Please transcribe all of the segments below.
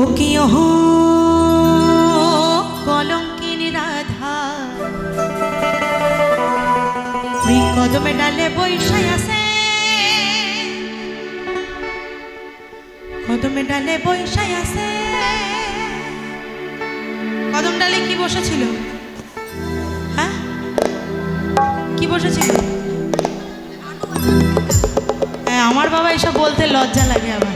ও কি ওহো কলঙ্কিনী রাধা ওই কদমে ডালে বৈশাই আছে, কদমে ডালে বৈশাই আছে। কদম ডালে কি বসেছিল? হ্যাঁ কি বসেছিল? হ্যাঁ আমার বাবা এসব বলতে লজ্জা লাগে আবার।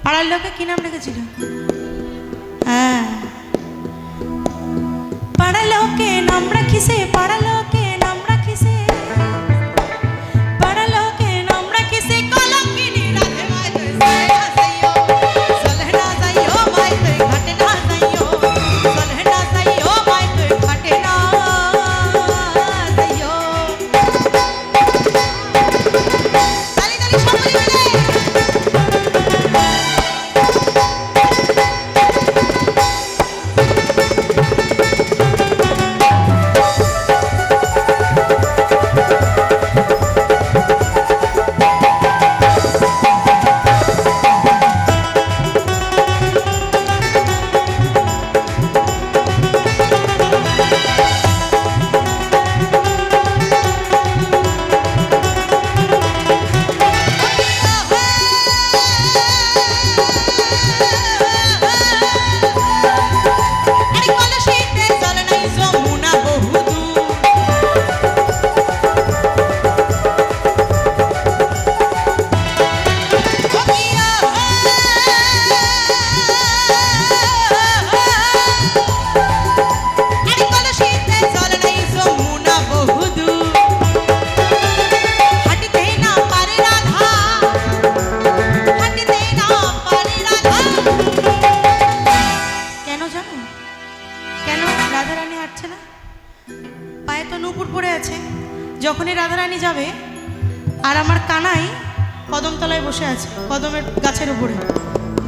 পাড়ার লোকে কি নাম রেখেছিল? হ্যাঁ পাড়ার লোকে নাম রাখিছে, পাড়ার লোকে নাম রাখিছে, পাড়ার লোকে নাম রাখিছে কলঙ্কিনী রাধে মাই তুই যাইও চলে না যাইও মাই তুই ঘাটে না যাইও চলে না যাইও মাই তুই ঘাটে না যাইও। তালি তালি সবাই মিলে যখনই রাধারানী যাবে আর আমার কানাই কদমতলায় বসে আছে, কদমের গাছের উপরে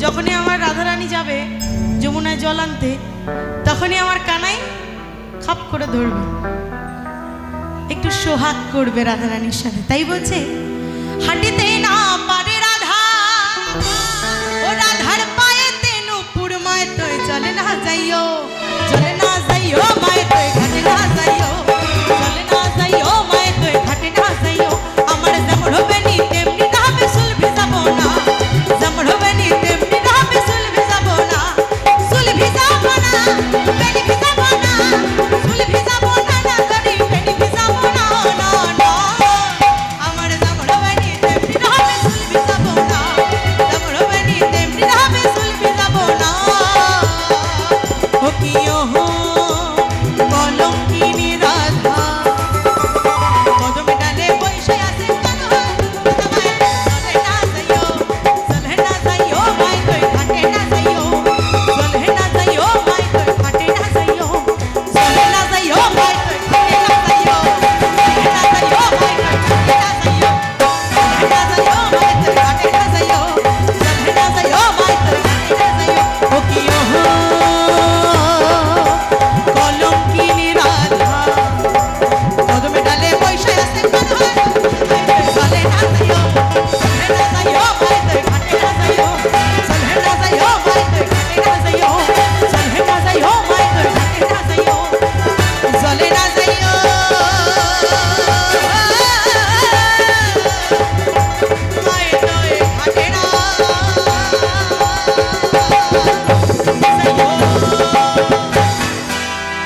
যখনই আমার রাধারানী যাবে যমুনায় জল আনতে, তখনই আমার কানাই খাপ করে ধরবে, একটু সোহাগ করবে রাধারানীর সাথে। তাই বলছে হাঁটিতে